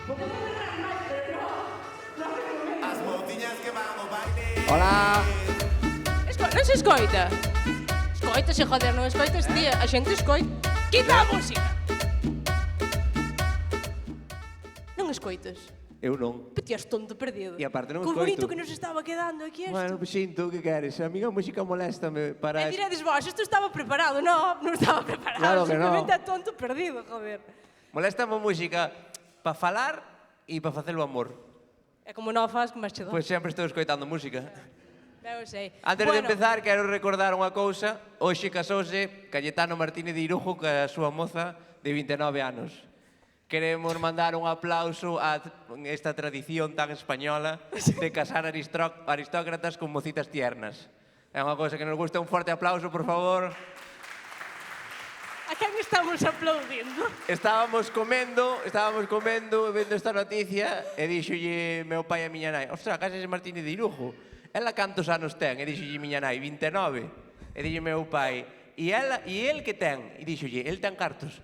As moutiñas que van ao baile. Hola. Non se escoita? Escoitase, joder, non escoitas, tía. A xente escoita. Quita a música! Non escoitas? Eu non. Pero ti és tonto perdido. E aparte non Co escoito. bonito que nos estaba quedando aquí isto. Bueno, pois xinto, que queres? A mí a música moléstame para... E diredes vos, isto estaba preparado. Non estaba preparado. Claro que no. Simplemente é tonto perdido, joder. Moléstame a música para falar e para facer o amor. É como non faz, que máis che dá. Pois sempre estou escoitando música. Eu sei. Antes de empezar, quero recordar unha cousa. Hoxe casouse Cayetano Martínez de Irujo ca súa moza de 29 anos. Queremos mandar un aplauso a esta tradición tan española de casar aristócratas con mocitas tiernas. É unha cousa que nos gusta. Un forte aplauso, por favor. A quen estamos aplaudindo? Estábamos comendo, vendo esta noticia, e dixolle meu pai a miña nai: «Ostras, casase Martínez de Irujo. Ela cantos anos ten?» E dixolle miña nai: «29». E dixolle meu pai: «E el que ten?» E dixolle: «El ten cartos».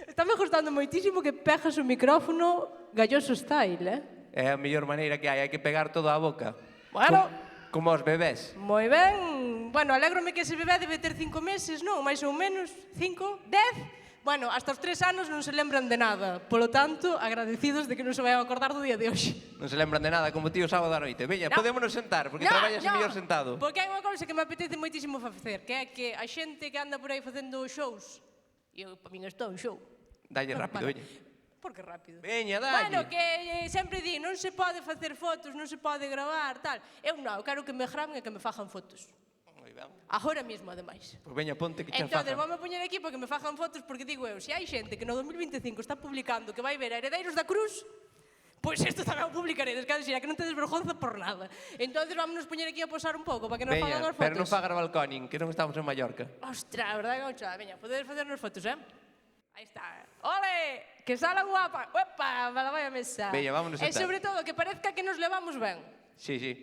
Estáme gustando moitísimo que pegas o micrófono galloso style, É a mellor maneira que hai que pegar toda a boca. Bueno. Como os bebés. Moi ben. Bueno, alégrome que ese bebé debe ter 5 meses, non? Mais ou menos, 5, 10. Bueno, hasta os 3 anos non se lembran de nada. Polo tanto, agradecidos de que non se vayan a acordar do día de hoxe. Non se lembran de nada, como tío sábado da noite. Veña, No. podémonos sentar, porque traballas mellor sentado. Porque hai unha cousa que me apetece moitísimo facer, que é que a xente que anda por aí facendo shows, e eu, para min, estou un show. Dalle rápido, Vale. veña. Por que rápido? Veña, dalle. Bueno, que sempre di, non se pode facer fotos, non se pode gravar, tal. Eu non, eu quero que me graven e que me fajan fotos. Moi ben. Agora mesmo, ademais. Pois veña, ponte que che Entonces, fajan. vamos a poñer aquí para que me fajan fotos, porque digo eu, se hai xente que no 2025 está publicando que vai ver a Heredeiros da Cruz, pois isto tamén o publicaredes, que que non tedes vergonza por nada. Entonces, vámonos poñer aquí a posar un pouco, para que nos fagan Veña, as fotos. pero non faga balconing, que non estamos en Mallorca. Ostra, verdad que non Veña, podedes facernos fotos, Aí está. Ole, que sala guapa. Uepa, me la vai a mesa. Veña, vámonos E sentar. sobre todo, que parezca que nos levamos ben. Sí, sí.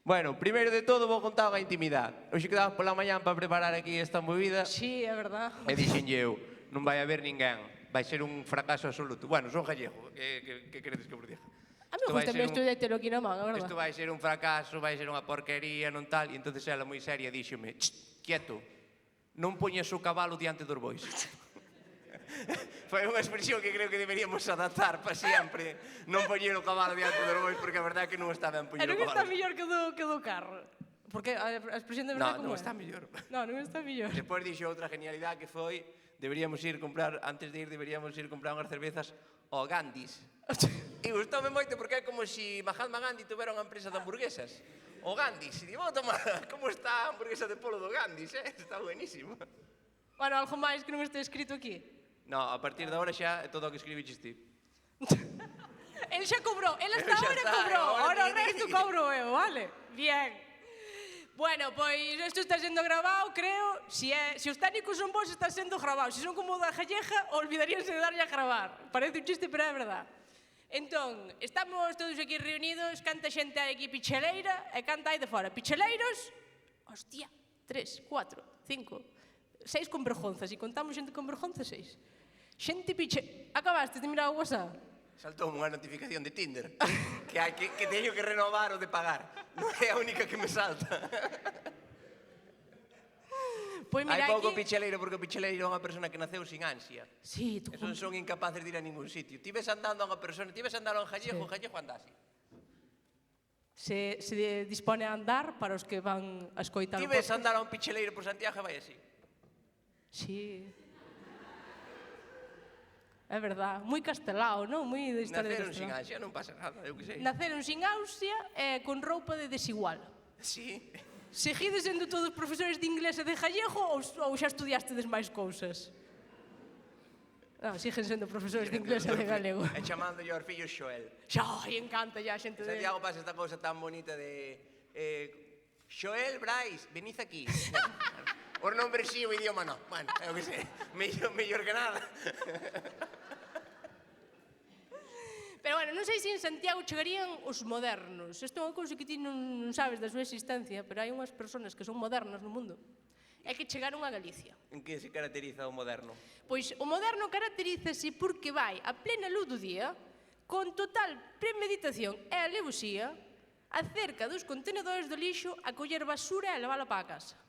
Bueno, primeiro de todo vou contar unha intimidade. Hoxe quedamos pola mañán para preparar aquí esta movida Sí, é verdad. e dixenlle eu, non vai haber ninguén, vai ser un fracaso absoluto. Bueno, son gallego, que queredes que vos diga? A mí gusta me estudiar telo aquí na man, é verdad. Isto vai ser un fracaso, vai ser unha porquería, non tal. E entonces ela moi seria díxome: quieto, non poñes o cabalo diante dos bois. Foi unha expresión que creo que deberíamos adaptar para sempre. Non poñer o cabalo diante dos bois, porque a verdade é que non está ben poñer E o non está cabalo. mellor que do carro. Porque a expresión de verdade como Non, non é? está mellor. Non está mellor. Despois dixo outra genialidade que foi: deberíamos ir comprar, antes de ir, deberíamos ir comprar unhas cervezas ao Gandhis. E gustoume moito porque é como se Mahatma Gandhi tuvera unha empresa de hamburguesas. O Gandhis. E digo, toma, como está a hamburguesa de polo do Gandhis, Está buenísimo. Bueno, algo máis que non este escrito aquí. No, a partir de agora xa é todo o que escribiches ti. El xa cobrou, el hasta Xa ahora está, cobrou. agora Ahora o ti. resto cobro eu, vale? Bien. Bueno, pois isto está sendo grabado, creo. Se os técnicos son vos, está sendo grabado. Se son como o da Galleja, olvidaríanse de darlle a gravar. Parece un chiste, pero é verdad. Entón, estamos todos aquí reunidos, canta xente hai aquí picheleira e canta hai de fora. Picheleiros, hostia, 3, 4, 5, 6 con vergonzas. E contamos xente con vergonzas, 6. Xente piche... Acabaste de mirar o WhatsApp? Saltou unha notificación de Tinder que teño que renovar o de pagar. Non é a única que me salta. Pois Hai mira pouco aquí... picheleiro porque o picheleiro é unha persona que naceu sin ansia. Sí, tú... Esos son incapaces de ir a ningún sitio. Ti ves andando a unha persona, ti ves andando a un gallejo, o gallejo anda así. Se dispone a andar para os que van a escoitar Ti o ves podcast. andar a un picheleiro por Santiago e vai así. Sí. É verdad, moi castelao, non? Moi de historia de Naceron sin castelao. ansia, non pasa nada, eu que sei. Naceron sin ansia e con roupa de desigual. Sí. Seguides sendo todos profesores de inglés e de gallego ou xa estudiastedes máis cousas? Non, siguen sendo profesores de inglés e de galego. E chamándolle aos fillos Xoel. Xa, encanta ya a xente de... Santiago pasa esta cousa tan bonita de... Xoel, Brais, venid aquí. Os nombres sí, o idioma no. Bueno, eu que sei, mellor que nada. Pero bueno, non sei se en Santiago chegarían os modernos. Isto é unha cousa que ti non sabes da súa existencia, pero hai unhas persoas que son modernas no mundo é que chegaron a Galicia. En que se caracteriza o moderno? Pois o moderno caracterízase porque vai a plena luz do día, con total premeditación e alevosía, acerca dos contenedores do lixo a coller basura e levala para a casa.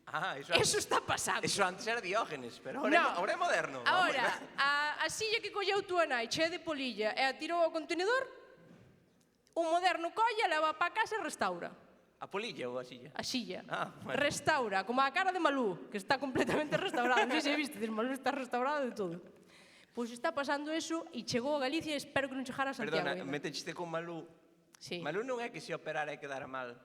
Ah, Eso está pasando. Eso antes era Diógenes, pero No. ahora é moderno. Ahora, a silla que colleu túa nai chea de polilla e a tirou ao contenedor, o moderno colla, leva para casa e restaura. A polilla ou a silla? A silla. Ah, bueno. Restaura, como a cara de Malú, que está completamente restaurada. Non sei se viste, Malú está restaurado de todo. Pois está pasando eso e chegou a Galicia e espero que non chegara a Santiago. Perdona, ainda. metechiste con Malú. Sí. Malú non é que se operara e quedara mal.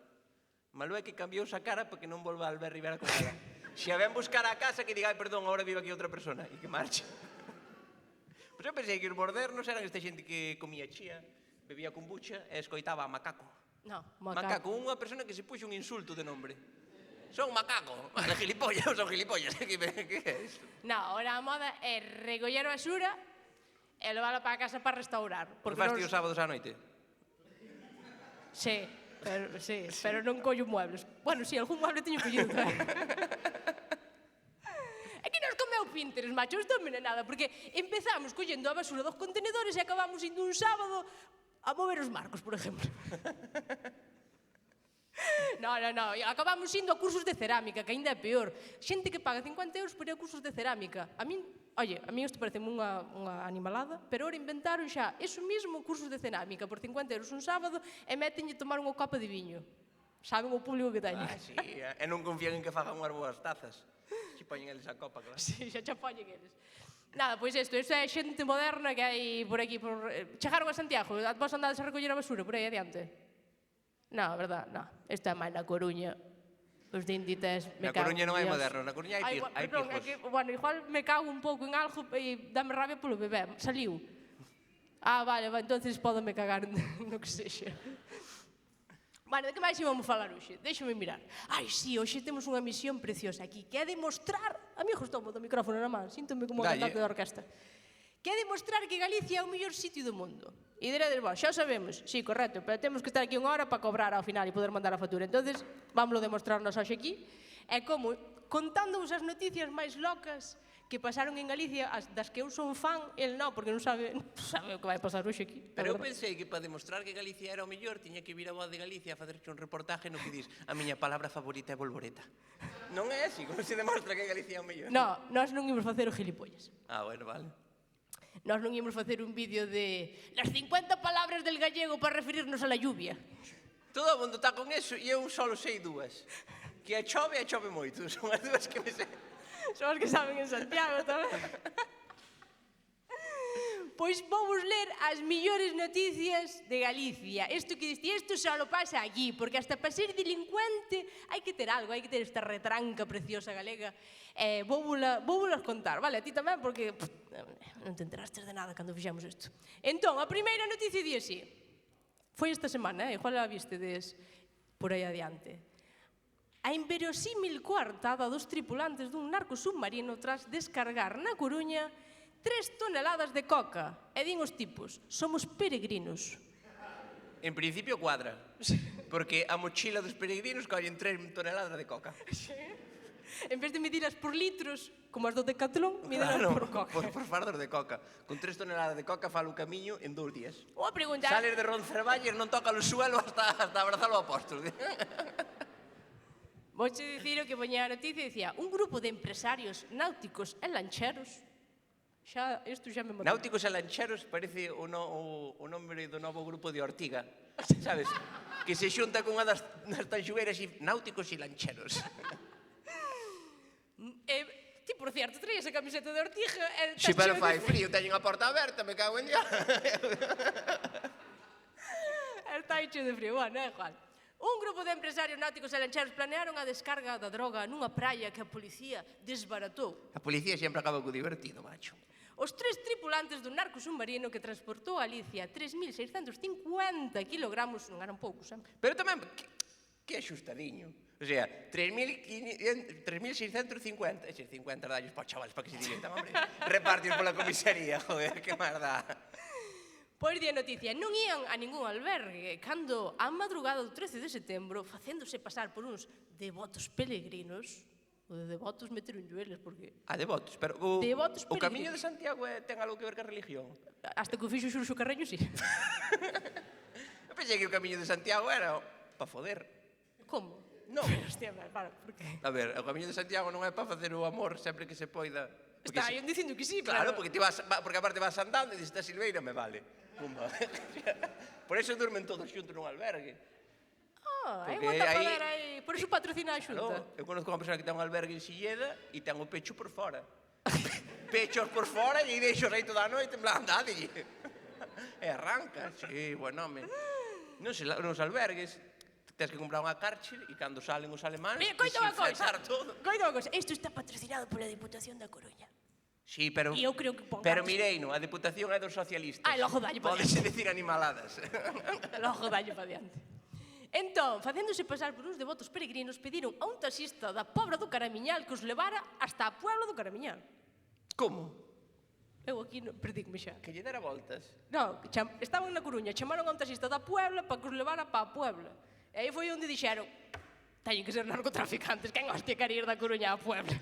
Malú é que cambiou a cara para que non volva a Albert Rivera con ela. Se a ven buscar a casa que diga, ai, perdón, agora vive aquí outra persona e que marche. Pois eu pensei que os modernos eran esta xente que comía chía, bebía kombucha e escoitaba a macaco. No, Macaco, unha persona que se puxo un insulto de nombre. Son macaco. Vale, gilipollas, son gilipollas. Que é isto? No, ahora a moda é recoller a basura e levala para a casa para restaurar. Porque faste os sábados á noite? Sí, pero non collo muebles. Bueno, si, algún mueble teño collido. É que nos comeu Pinterest, macho, isto non é nada, porque empezamos collendo a basura dos contenedores e acabamos indo un sábado a mover os marcos, por exemplo. No, acabamos indo a cursos de cerámica, que ainda é peor. Xente que paga 50 euros por ir a cursos de cerámica. A min isto parece unha animalada, pero ahora inventaron xa eso mismo, cursos de cerámica, por 50 euros un sábado, e metenlle tomar unha copa de viño. Saben o público que teñen. Ah, sí, e non confían en que fagan unhas boas tazas. Que poñen eles a copa, claro. Sí, xa xa poñen eles. Nada, pois isto é xente moderna que hai por aquí. Chegaron a Santiago, vos andades a recoller a basura por aí adiante? No, verdad, no. Isto é máis na Coruña. Os de Inditex me Na cago Coruña en non hai Dios. moderno, na Coruña hai Perdón, é pijos. que, bueno, igual me cago un pouco en algo e dame rabia polo bebé. Saliu. Ah, vale, entonces pódome cagar no que sexa. Bueno, de que máis íbamos falar hoxe? Déxame mirar. Ai, sí, hoxe temos unha misión preciosa aquí, que é demostrar... A mí gostou do micrófono na man, síntome como cantante de orquesta. Que é demostrar que Galicia é o mellor sitio do mundo. E diredes vos, xa o sabemos, sí, correcto, pero temos que estar aquí unha hora para cobrar ao final e poder mandar a factura. Entonces, vámoslo demostrarnos hoxe aquí. É como, contándovos as noticias máis locas que pasaron en Galicia, das que eu son fan, el non, porque non sabe o que vai pasar hoxe aquí. Pero eu pensei que para demostrar que Galicia era o mellor tiña que vir a Voz de Galicia a facerche un reportaje no que dis a miña palabra favorita é bolboreta. Non é así, como se demostra que Galicia é o mellor. No, nós non imos facer o gilipollas. Ah, bueno, vale. Nós non imos facer un vídeo de las 50 palabras del gallego para referirnos a la lluvia. Todo o mundo está con eso e eu só sei dúas. Que a chove moito. Son as dúas que me sei. Son os que saben en Santiago tamén. Pois vamos ler as millores noticias de Galicia. Isto que diste, isto só lo pasa aquí, porque hasta para ser delincuente hai que ter algo, hai que ter esta retranca preciosa galega. Voulas contar, vale? A ti tamén, porque non te enteraste de nada cando fixemos isto. Entón, a primeira noticia di así. Foi esta semana, igual a vistedes por aí adiante. A inverosímil coartada dos tripulantes dun narco submarino tras descargar na Coruña 3 toneladas de coca. E din os tipos, somos peregrinos. En principio cuadra. Porque a mochila dos peregrinos collen 3 toneladas de coca. En vez de medilas por litros, como as do Decathlon, medilas por coca. Por fardos de coca. Con 3 toneladas de coca falo o camiño en 2 días. Ou a preguntar... Sales de Roncesvalles, non toca o suelo hasta abrazar o apóstol. Vouche dicir o que poñía a noticia e dicía un grupo de empresarios náuticos e lancheros. Isto xa me matou. Náuticos e lancheros parece o nome do novo grupo de Ortiga. Sabes? Que se xunta con unha das tanxugueiras náuticos e lancheros. Ti, por certo, traías a camiseta de Ortiga e... Si, pero fai frío, teñen a porta aberta, me cago en Dios. Está hecho de frío, bueno, é igual. Un grupo de empresarios náuticos e lancheros planearon a descarga da droga nunha praia que a policía desbaratou. A policía sempre acaba co divertido, macho. Os 3 tripulantes dun narco submarino que transportou a Galicia 3.650 kilogramos, non eran poucos, Pero tamén, que axustadiño. O sea, 3.650, eses 50 dallos para chavales para que se diviertan, hombre. Repartios pola comisaría, joder, que marda. Pois di a noticia, non ían a ningún albergue cando a madrugada do 13 de setembro, facéndose pasar por uns devotos peregrinos, O de devotos meteron eles, porque Devotos, pero Devotos o Camiño de peregrinos. Santiago ten algo que ver ca religión? hasta que o fixo Xurxo Carreño, sí. Eu pensei que o Camiño de Santiago era pa foder. Como? Non. Hostia, para, por que? A ver, o Camiño de Santiago non é para facer o amor sempre que se poida. Porque Está aí dicindo que sí, Claro, pero... porque aparte vas andando e dices, esta silveira me vale. Pumba. Por eso durmen todos xuntos nun albergue. Hai Porque unha tapadera aí- aí. Por iso patrocina a Xunta. Claro, eu conozco unha persona que ten un albergue en Silleda e ten o pecho por fora. Pechos por fora e deixos aí toda a noite en plan, dadelle. E arranca, sí, buen home. Nos albergues tens que comprar unha cárcel e cando salen os alemáns Mira, coita unha cousa. desinfectar todo. Coita unha cousa. Isto está patrocinado pola Diputación da Coruña. Sí, pero... E eu creo que pon Pero cárcel. mireino, a Deputación é dos socialistas. Ai, logo dalle pa Pódese decir animaladas. Logo dalle pa diante. Entón, facéndose pasar por uns devotos peregrinos, pediron a un taxista da Pobra do Caramiñal que os levara hasta a Puebla do Caramiñal. Como? Eu aquí perdígme xa. Que lle dera voltas. Non, estaban na Coruña, chamaron a un taxista da Puebla para que os levara para a Puebla. E aí foi onde dixeron, teñen que ser narcotraficantes, quen hostia quere ir da Coruña a Puebla?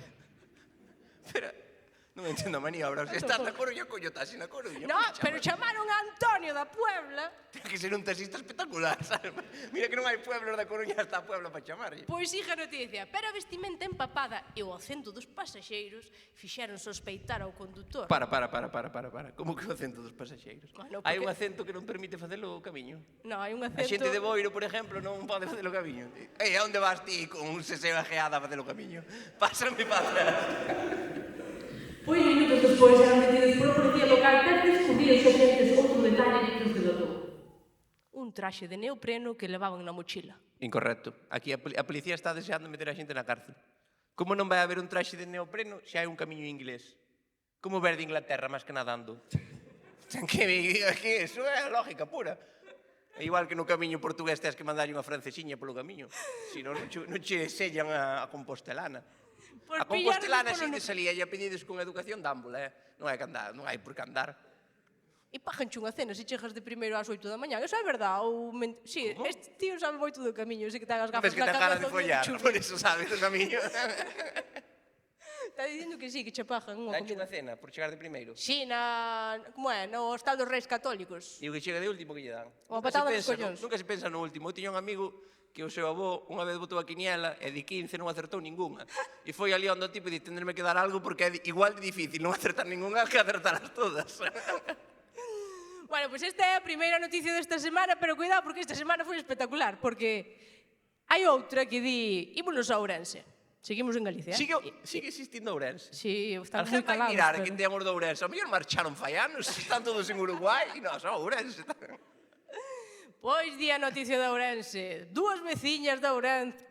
Pero... Non entendo a maniobra. Se estás na Coruña, coño, estás na Coruña. No, pero chamaron a Antonio da Puebla. Ten que ser un taxista espectacular, sabes? Mira que non hai pueblos da Coruña hasta a Puebla para chamarlle. Pois siga a noticia, pero a vestimenta empapada e o acento dos pasaxeiros fixeron sospeitar ao condutor. Para. Como que o acento dos pasaxeiros? Bueno, Hai porque- un acento que non permite facelo o camiño. Non, hai un A acento... xente de Boiro, por exemplo, non pode facelo o camiño. A onde vas ti con un seseo ajeada a facelo o camiño? Pásame para atrás. Pois minutos despois eran metidos pola policía local para descubrir os agentes outro detalle que os delatou. Un traxe de neopreno que levaban na mochila. Incorrecto. Aquí a policía está deseando meter a xente na cárcel. Como non vai haber un traxe de neopreno se hai un camiño inglés? Como ver de Inglaterra máis que nadando? Que eso é a lógica pura. É igual que no camiño portugués tens que mandarlle unha francesiña polo camiño. Si non che sellan a compostelana. A compostelana sí que salía e a pedides con educación dámbola, non hai que andar, non hai por que andar. E paganche unha cena se chegas de primeiro ás 8 da mañá. Eso é verdade? Ou sí, Como? este tío sabe moito do camiño. Sei que ten as gafas Ves que na ten ganas cabeza. de follar, por eso sabes o camiño. Está dicindo que sí, que che pagan unha Danche comida. unha cena por chegar de primeiro. Sí, como é, no hostal dos Reis Católicos. E o que chega de último que lle dan. Unha Nunca se patada nos pensa, collóns. Nunca se pensa no último. Eu tiña un amigo que o seu avó unha vez botou a quiniela e de 15 non acertou ningunha. E foi ali onde o tipo di, tendrme que dar algo porque é igual de difícil non acertar ningunha que acertalas todas. Bueno, pois esta é a primeira noticia desta semana, pero cuidado porque esta semana foi espectacular, porque hai outra que di, ímonos a Ourense. Seguimos en Galicia, Sigue existindo Ourense. Sí, A están moi gente vai calados. mirar pero- que ten os de Ourense. A mellor marcharon fai anos, están todos en Uruguai e non, só Ourense. Pois di a noticia de Ourense. Dúas veciñas de Ourense...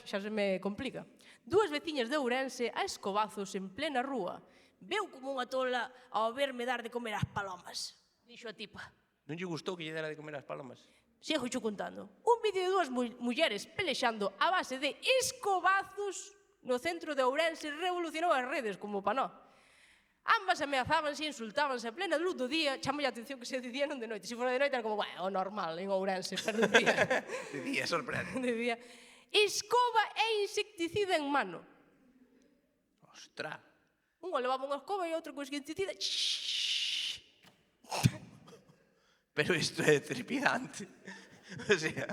Xa se me complica. Dúas veciñas de Ourense a escobazos en plena rúa. Veu como unha tola ao verme dar de comer ás palomas. Dixo a tipa. Non lle gustou que lle dera de comer as palomas? Sigo xo contando. Un vídeo de dúas mulleres pelexando a base de escobazos no centro de Ourense revolucionou as redes como panó. Ambas ameazábanse e insultábanse a plena luz do día. Chámolle a atención que se dicía non de noite. Se fora de noite era como, bueno, o normal en Ourense, pero de día. De día, sorprende. De día. Escoba e insecticida en mano. Ostra. Unha levaba unha escoba e outro con insecticida. Pero isto é trepidante. O sea,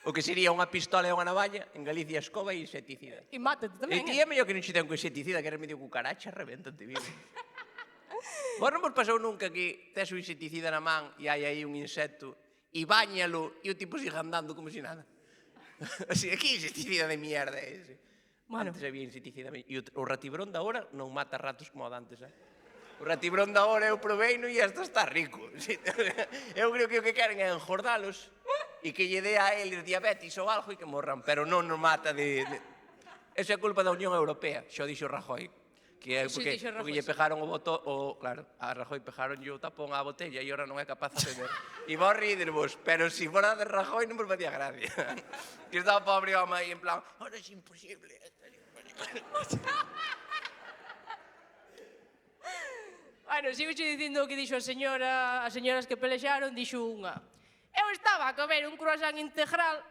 o que sería unha pistola e unha navalla, en Galicia escoba e insecticida. E mátate E tamén, ti é mellor que non che ten con insecticida, que eres medio cucaracha, reventan te vivo. Vos non vos pasou nunca que tes un insecticida na man e hai aí un insecto e báñalo e o tipo siga andando como si nada. O sea, que insecticida de mierda é ese? Bueno. Antes había insecticida. E o ratibrón da hora non mata ratos como o de antes, O ratibrón da hora eu proveino e hasta está rico. Eu creo que o que queren é engordalos e que lle dé a eles diabetes ou algo e que morran, pero non nos mata de... Eso é culpa da Unión Europea, xo dixo Rajoy. Que é Sí, porque, dixo Rajoy, porque lle sí. pejaron o botón, claro, a Rajoy pejaron o tapón á botella e ora non é capaz de beber. E vos rídervos, pero se fora de Rajoy non vos facía gracia. Que estaba o pobre home aí en plan, ahora é imposible. Bueno, sigo che dicindo o que dixo a señora, as señoras que pelexaron, dixo unha. Eu estaba a comer un croissant integral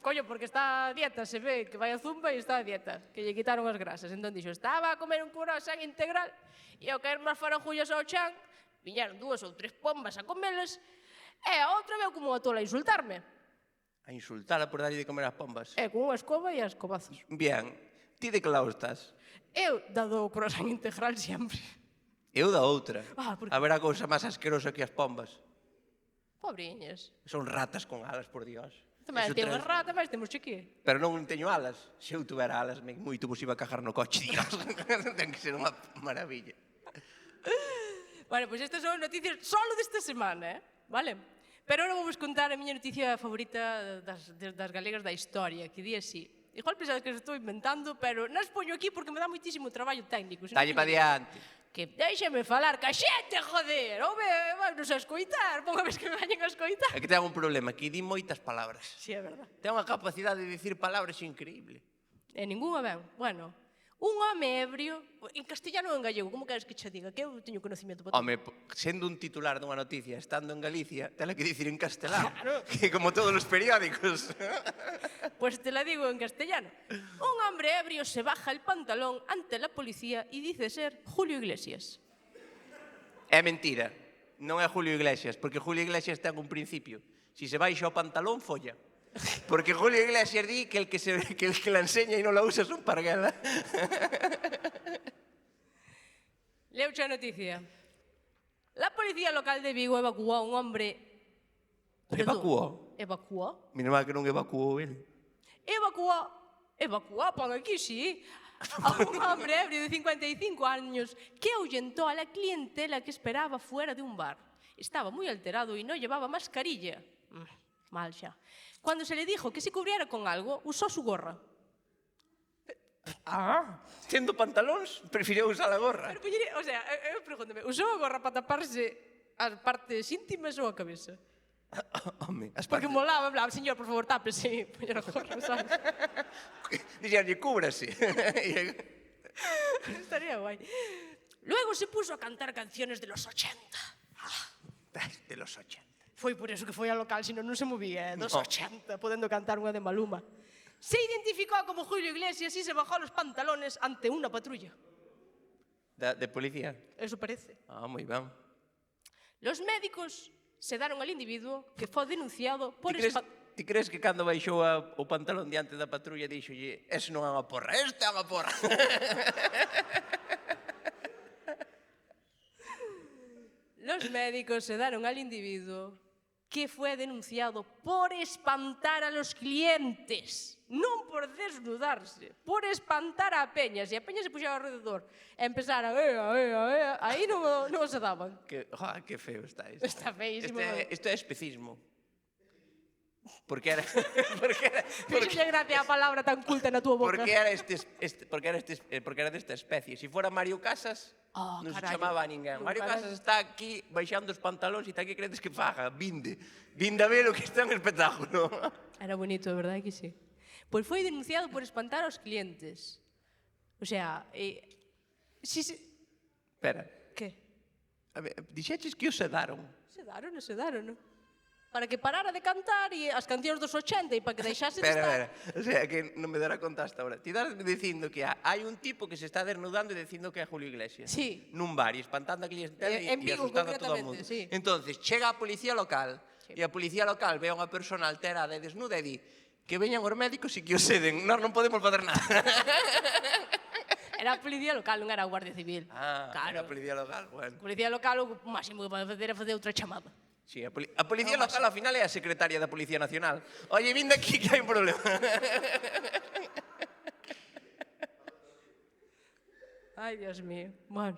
Coño, porque está a dieta, se ve que vai a zumba e está a dieta, que lle quitaron as grasas. Entón dixo, estaba a comer un croissant integral e ao caer máis farajullas ao chan, viñeron 2 ou 3 pombas a comelas e a outra veu como a tola a insultarme. A insultala por darlle de comer as pombas. E con unha escoba e as escobazos. Bien, ti de que lado estás? Eu dado o croissant integral sempre. Eu da outra. Porque... Haberá cousa máis asquerosa que as pombas. Pobriñas. Son ratas con alas, por Dios. Tamén temos rata, mas temos chiqui. Pero non teño alas. Se eu tuvera alas, moito vos iba a cajar no coche, Dios. Ten que ser unha maravilla. Bueno, pois estas son noticias solo desta semana, vale? Pero agora vou vos contar a miña noticia favorita das galegas da historia, que di así. Igual pensades que os estou inventando, pero nas poño aquí porque me dá moitísimo traballo técnico. Dalle pa diante. Que déxeme falar ca xente, joder! Home, vamos a escoitar, ponga vez que me vayan a escoitar. É que ten un problema, que di moitas palabras. Si, é verdad. Ten unha capacidade de dicir palabras increíble. E ningunha ben. Bueno, un home ebrio, en castellano ou en gallego, como queres que che diga? Que eu teño conocimiento para todo. Home, sendo un titular dunha noticia, estando en Galicia, tela que dicir en castelán, que como todos os periódicos. Pues te la digo en castellano. Un hombre ebrio se baja el pantalón ante la policía y dice ser Julio Iglesias. É mentira. Non é Julio Iglesias, porque Julio Iglesias ten un principio. Si se baixa o pantalón, folla. Porque Julio Iglesias di que el que la enseña e non la usa es un parguela. Leuche a noticia. La policía local de Vigo evacuou a un hombre... Evacuou? Evacuou? Menos mal que non evacuou el. Evacuou, pon aquí, sí. A un hombre ebrio de 55 años que ahuyentó a la clientela que esperaba fuera de un bar. Estaba muy alterado y no llevaba mascarilla. Mal xa. Cuando se le dijo que se cubriera con algo, usó su gorra. Tendo pantalóns, prefirió usar a gorra. Pero, o sea, eu pregúntame, usou a gorra para taparse as partes íntimas ou a cabeza? Home, as Porque partes... molaba, en plan, señor, por favor, tápese, poñer a gorra, sabes? Dixerlle, cúbrase. Estaría guai. Luego se puso a cantar canciones de los 80. De los 80. Foi por eso que foi ao local, senón non se movía, dos No. 80, podendo cantar unha de Maluma. Se identificó como Julio Iglesias y se bajó los pantalones ante una patrulla. De policía? Eso parece. Ah, moi ben. Los médicos sedaron al individuo que foi denunciado por... Ti crees que cando baixou o pantalón diante da patrulla dixolle, eso non é unha porra, esta é unha porra. Los médicos sedaron al individuo que fue denunciado por espantar a los clientes, non por desnudarse, por espantar a peña. Se a peña se puxaba alrededor e empezara aí non se daban. Que feo está isto. Está feísimo. Isto é especismo. Porque era Fíxenlle gracia a palabra tan culta na túa boca. porque era desta especie. Si fuera Mario Casas, non se carallo. chamaba a ninguén. Mario Carallo. Casas está aquí baixando os pantalóns e está aquí credes que faga, vinde a ver o que está en espectáculo. Era bonito, de verdade que sí. Pois foi denunciado por espantar aos clientes. O sea, Espera, Que? a ver, dixeches que o sedaron. Sedaron, non? Para que parara de cantar e as cancións dos 80 e para que deixase de Espera, estar... o sea, que non me dará conta hasta ahora. Ti darme dicindo que hai un tipo que se está desnudando e dicindo que é Julio Iglesias. Sí. Nun bar e espantando a clientela e En Vigo, asustando a todo o mundo. concretamente, sí. Entonces, chega a policía local e a policía local ve a unha persona alterada e desnuda e di que veñan os médicos e que o seden. Nós non podemos fazer nada. Era a policía local, non era a Guardia Civil. Era a policía local. Bueno. A policía local o máximo que pode facer é facer outra chamada. Sí, a policía local ao final é a secretaria da Policía Nacional. Oye, vinde aquí que hai un problema. Ai, Dios mío. Bueno.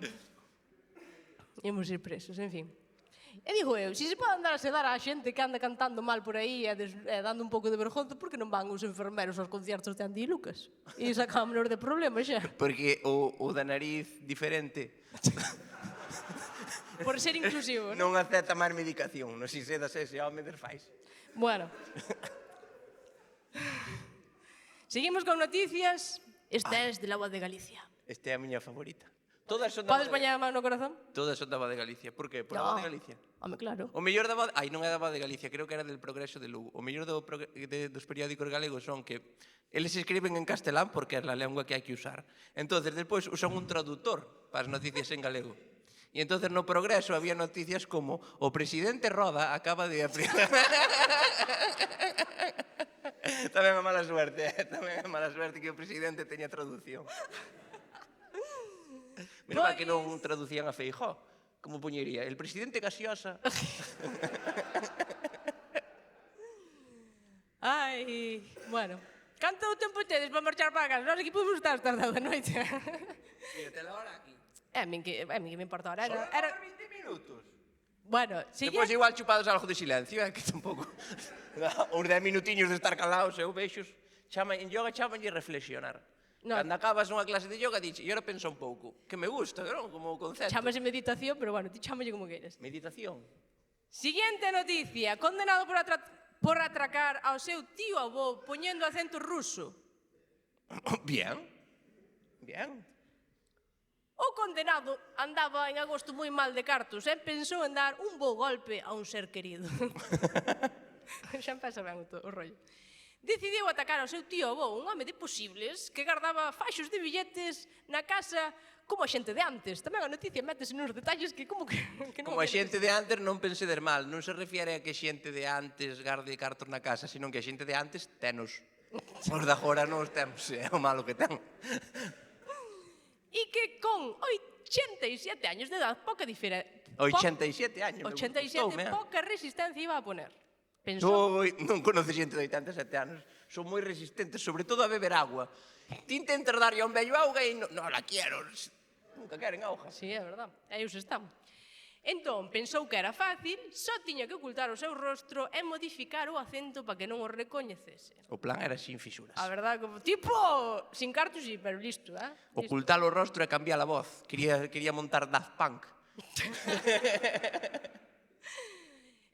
Imos ir presos, en fin. E digo eu, se se pode andar a sedar a xente que anda cantando mal por aí e dando un pouco de vergonza, por que non van os enfermeros aos conciertos de Andy e Lucas? E sacámonos de problemas xa. Porque o da nariz diferente Por ser inclusivo, non? non acepta máis medicación. Non si sedas ese home desfais. Bueno. Seguimos con noticias. Esta es del agua de Galicia. Esta é a miña favorita. Todas son Podes poñer a man no corazón? Todas son da voz de Galicia. Por qué? Por a voz de Galicia? Home, claro. O mellor da voz... Ai, non é da voz de Galicia, creo que era del Progreso de Lugo. O mellor dos periódicos galegos son que eles escriben en castelán porque é a lengua que hai que usar. Entonces, despois usan un traductor para as noticias en galego. E entonces no Progreso había noticias como o presidente Roda acaba de... Tamén é mala suerte, tamén é mala suerte que o presidente teña traducción. Menos mal que non traducían a Feijóo. Como poñería? El presidente gaseosa. Ai, bueno. Canto tempo tedes para marchar para casa? Nós aquí podemos estar hasta as 10 da noite. Mírate la hora aquí. A min que me importa ahora. Solo Era... 20 minutos. Bueno, Depois igual chupados algo de silencio, que tampouco... Uns 10 minutiños de estar calados, eu vexos. En yoga chamanlle reflexionar. No. Cando acabas unha clase de yoga, dixe, e ahora pensa un pouco, que me gusta, non? Como concepto. Chámase meditación, pero bueno, ti chámalle como queres. Meditación. Siguiente noticia. Condenado por atracar ao seu tío avó poñendo acento ruso. Bien. Bien. O condenado andaba en agosto moi mal de cartos e pensou en dar un bo golpe a un ser querido. Xa empeza ben o rollo. Decidiu atacar ao seu tío avó, un home de posibles, que guardaba faixos de billetes na casa como a xente de antes. Tamén a noticia métese nos detalles que como que non... Como a xente de antes non pensedes mal, non se refiere a que xente de antes garde cartos na casa, sino que a xente de antes tenos. Os de agora non os temos, é o malo que ten. E que con 87 años de edad, poca diferencia... 87 años, 87, poca resistencia iba a poner. Pensou... Non conoce xente de 87 anos. Son moi resistentes, sobre todo a beber agua. Ti intentas darlle a un vello auga e non la quiero. Nunca queren auga. Sí, é verdad. Aí os están. Entón, pensou que era fácil, só tiña que ocultar o seu rostro e modificar o acento para que non o recoñecese. O plan era sin fisuras. A verdade, como tipo, sin cartos, sí, pero listo, Listo. Ocultar o rostro e cambiar a voz. Quería montar Daft Punk.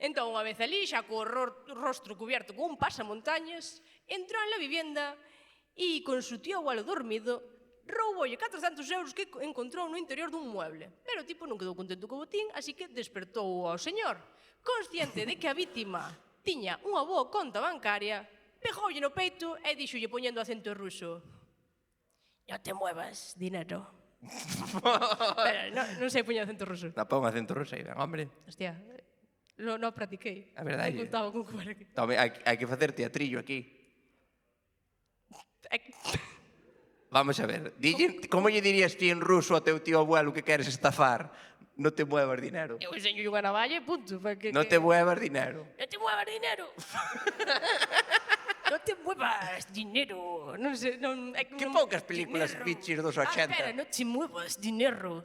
Entón, unha vez ali, xa co rostro cubierto con un pasamontañas, entrou en la vivienda e, con su tío abuelo dormido, rouboulle 400 euros que encontrou no interior dun mueble. Pero o tipo non quedou contento co botín, así que despertou ao señor. Consciente de que a vítima tiña unha boa conta bancaria, pegoulle no peito e dixolle poñendo acento ruso: "Non te muevas, dinero." Pero non sei poñer acento ruso. Na pon acento ruso aí, ben, hombre. Hostia, non practiquei. A verdade. Non contaba con comer aquí. Tome, hai que facer teatrillo aquí. Vamos a ver, como lle dirías ti en ruso a teu tío abuelo que queres estafar? No te muevas dinero. Eu enseño unha navalla e punto. No te muevas dinero. Non te muevas dinero. Non te muevas dinero. Non sei, non... Que poucas películas bichis dos 80. Espera, non te muevas dinero.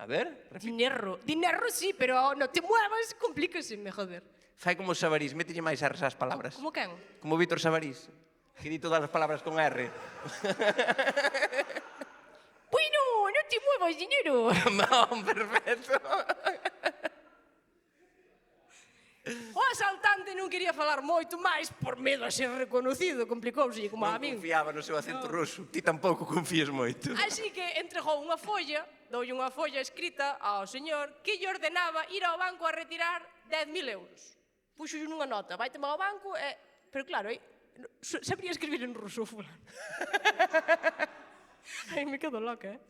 A ver, Dinero. Dinero sí, pero non te muevas, complícaseme, joder. fai como Sabarís, mételle máis R's ás palabras. Como quen? Como Víctor Sabarís, que di todas as palabras con R. Bueno, non te muevas dinero. Non, perfecto. O asaltante non quería falar moito máis por medo a ser reconocido, complicouse como a Non min. confiaba no seu acento ruso. Ti tampouco confías moito. Así que entregou unha folla, doulle unha folla escrita ao señor que lle ordenaba ir ao banco a retirar 10.000 euros. Puxolle nunha nota, vai tomar ao banco e... Pero claro, sabría escribir en ruso, fulano. Ai, me quedo loca,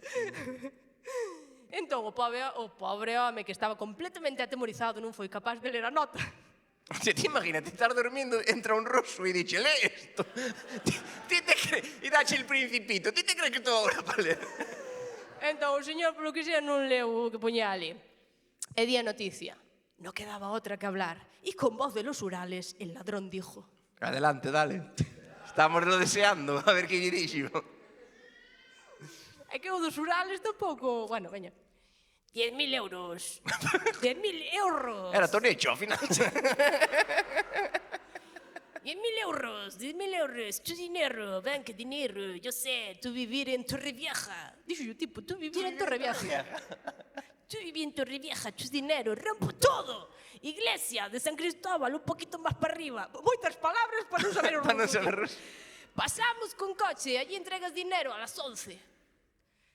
Entón, o pobre home que estaba completamente atemorizado non foi capaz de ler a nota. Se ti imagínate, estar dormindo, entra un ruso e dice, lee esto. Ti te crees, e dache el principito, ti te crees que todo agora para ler. Entón, o señor, polo que sea, non leu o que poñía ali. E di a noticia. No quedaba outra que hablar. E con voz de los Urales, el ladrón dijo. Adelante, dale. Estamos lo deseando, a ver que lle dixo. É que o dos Urales tampouco... Bueno, veña. 10.000 euros. 10.000 euros. Era Tonecho, ao final. 10.000 euros. 10.000 euros. Tu dinero. Ven, que dinero. Yo sé. Tu vivir en Torrevieja. Dixo yo, tipo, tu vivir en Torrevieja. Tu vivir en Torrevieja. Tu dinero. Rompo todo. Iglesia de San Cristóbal. Un poquito más para arriba. Moitas palabras para non saber o ruso. Para non saber ruso. Pasamos con coche. Allí entregas dinero a las 11.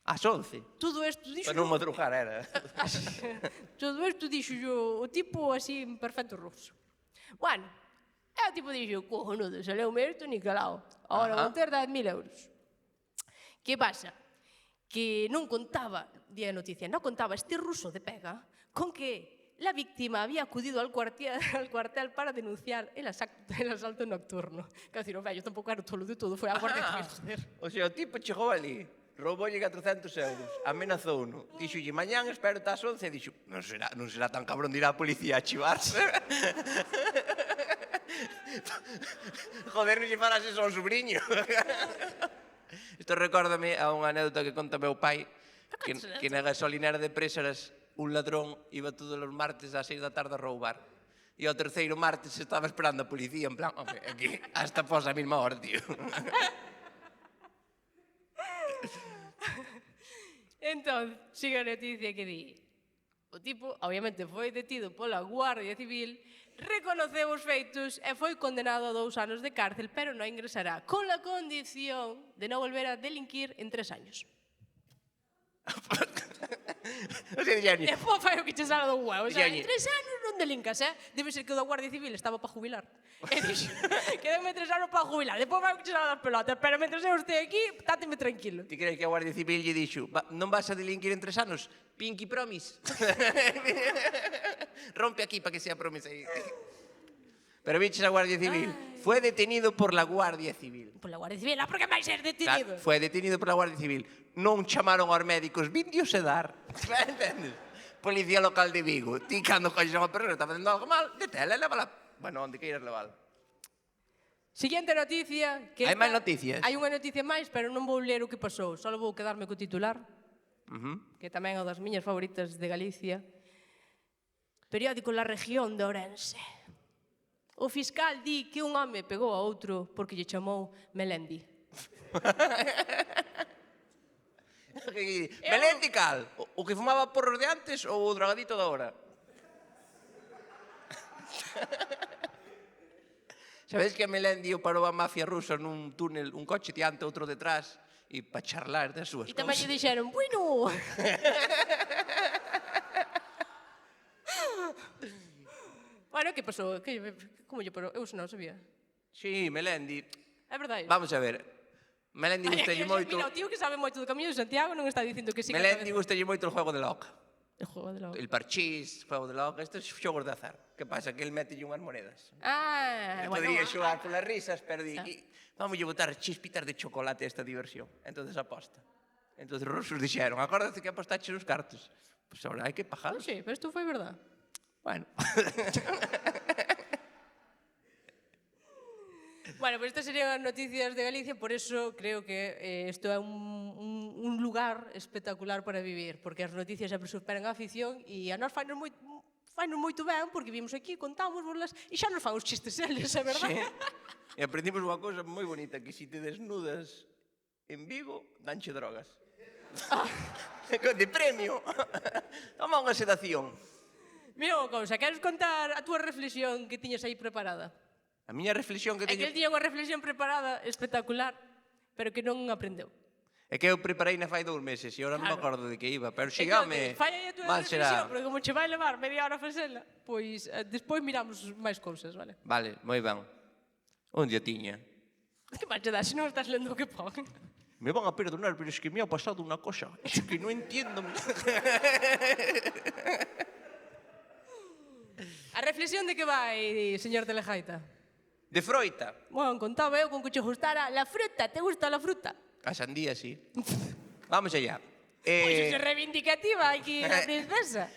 Ás 11. Todo isto dixo... Para non madrugar era. Todo isto dixo o tipo así en perfecto ruso. Bueno, o tipo dixo, cojonudo, se leu isto ni calao. Ahora vou ter 10.000 euros. Que pasa? Que non contaba, di a noticia, non contaba este ruso de pega con que la víctima había acudido al cuartel para denunciar el asalto nocturno. Quero dicir, o vello tampouco era tolo de todo, foi a Guardia Civil, joder. O sea, o tipo chegou ali, rouboulle 400 euros, amenazouno, dixolle, mañán espero ás 11, e dixo, non será tan cabrón de ir á policía a chivarse. Joder, non lle farase só un sobrinho. Isto recórdame a unha anécdota que conta meu pai, que na gasolinera de Présaras un ladrón iba todos os martes ás 6 da tarde a roubar. E ao terceiro martes estaba esperando a policía, en plan, home, aquí, hasta pos a mesma hora, tío. Entón, sigue a noticia que di, o tipo, obviamente, foi detido pola Guardia Civil, reconoceu os feitos e foi condenado a 2 anos de cárcel, pero non ingresará, con la condición de non volver a delinquir en 3 años. O sea, dixenlle... Despois fai o que che sala do huevo. O sea, en Dixenlle... 3 anos non delincas, Debe ser que o da Guardia Civil estaba para jubilar. E dixo, quédame 3 anos para jubilar, despois fai o que che sala das pelotas, pero mentre eu este aquí, táteme tranquilo. Ti crees que a Guardia Civil lle dixo, non vas a delinquir en 3 anos? Pinky promise. Rompe aquí para que sea promise aí. Pero viches a Guardia Civil. Fue detenido por la Guardia Civil. Por la Guardia Civil, por que vai ser detenido? Claro, fue detenido por la Guardia Civil. Non chamaron aos médicos, vindio sedar. Entendes? Policía local de Vigo. Ti cando coñes a unha persona que está facendo algo mal, detela e lévala. Bueno, onde queiras levala. Siguiente noticia. Que Hai máis noticias? Hai unha noticia máis, pero non vou ler o que pasou. Só vou quedarme co titular, que tamén é unha das miñas favoritas de Galicia. Periódico La Región de Ourense. O fiscal di que un home pegou a outro porque lle chamou Melendi. Melendi cal? O que fumaba porros de antes ou o drogadito de agora? Sabes que a Melendi o parou a mafia rusa nun túnel, un coche diante, outro detrás, e para charlar das súas E tamén cousas. lle dixeron, bueno... Bueno, que pasou? Como lle parou? Eu non sabía. Sí, Melendi. É verdade. Vamos a ver. Melendi gustelle moito... Mira, o tío que sabe moito do Camiño de Santiago non está dicindo que sí. Melendi gustelle moito o juego de la oca. El juego de la oca. El parchís, o juego de la oca, estes xogos de azar. Que pasa? Que el metelle unhas monedas. Podría xogar polas risas, pero di, vamos a botar chispitas de chocolate a esta diversión. Entonces aposta. Entonces os rusos dixeron, acórdate que apostaches os cartos. Pois ahora hai que pajalos. Sí, pero isto foi verdad. Bueno. Bueno, pues estas serían as noticias de Galicia, por eso creo que isto é un lugar espectacular para vivir, porque as noticias sempre superan a afición e a nós fainos moito ben, porque vimos aquí, contámoslas e xa nos fan os chistes eles, é verdade? Sí. E aprendimos unha cousa moi bonita, que se te desnudas en Vigo, danche drogas. De premio. Toma unha sedación. Mira unha cousa, queres contar a túa reflexión que tiñas aí preparada? A miña reflexión que É que teño... el tiña unha reflexión preparada espectacular, pero que non aprendeu. É que eu preparei na fai 2 meses e agora non me acordo de que iba, pero É que, home, fai aí a túa mal reflexión, será. porque como che vai levar media hora a facela, pois despois miramos máis cousas, vale? Vale, moi ben. Onde a tiña? Que mal che dá, se non estás lendo o que pon. Me van a perdonar, pero es que me ha pasado una cosa. Es que no entiendo. A reflexión de que vai, señor Telejaita? De froita. Bueno, contaba eu con que che gustara la fruta. Te gusta la fruta? A sandía, sí. Vamos allá. Pois é reivindicativa aquí na princesa.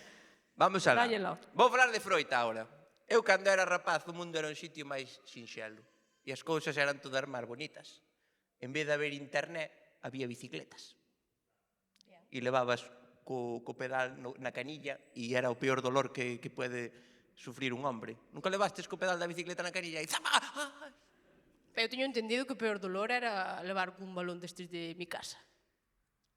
Vamos alá. Dállelo. Vou falar de froita agora. Eu, cando era rapaz, o mundo era un sitio máis sinxelo. E as cousas eran todas máis bonitas. En vez de haber internet, había bicicletas. E levabas co pedal na canilla e era o peor dolor que pode sufrir un hombre. Nunca levastes co pedal da bicicleta na canilla e zapa! Pero eu teño entendido que o peor dolor era levar cun balón destes de mi casa.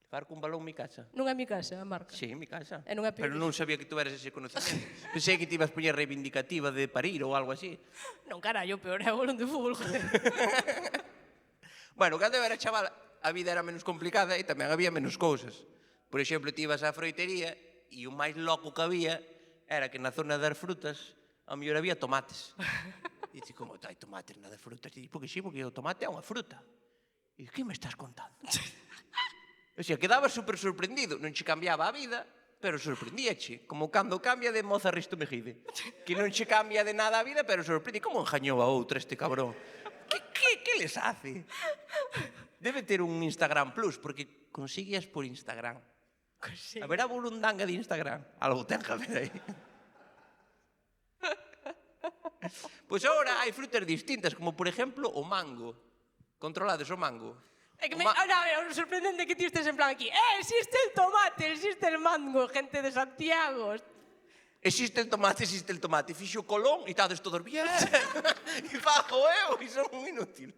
Levar cun balón mi casa? Non é mi casa, a marca. Sí, mi casa. E non é peor. Pero non sabía que tuveras ese conocimiento. Pensei que te ibas poñer reivindicativa de parir ou algo así. Non, carallo, o peor é o balón de fútbol, joder. Bueno, cando eu era chaval, a vida era menos complicada e tamén había menos cousas. Por exemplo, ti ibas á froitería e o máis loco que había era que na zona das frutas a mellor había tomates. E dices, como hai tomates na das frutas? E dices, porque sí, porque o tomate é unha fruta. E dices, que me estás contando? O sea, quedaba super sorprendido. Non che cambiaba a vida, pero sorprendíache. Como cando cambia de moza Risto Mejide. Que non che cambia de nada a vida, pero sorprende. Como engañou a outra este cabrón? Que les hace? Debe ter un Instagram Plus, porque consigues por Instagram. A ver a burundanga de Instagram. Algo ten que haber aí. Pois agora hai frutas distintas, como por exemplo o mango. Controlades o mango? É que o sorprendente que ti estés en plan aquí. Existe el tomate, existe el mango, gente de Santiago. Existe el tomate. Fixo Colón e tades todos bien. E fago eu, e son un inútil.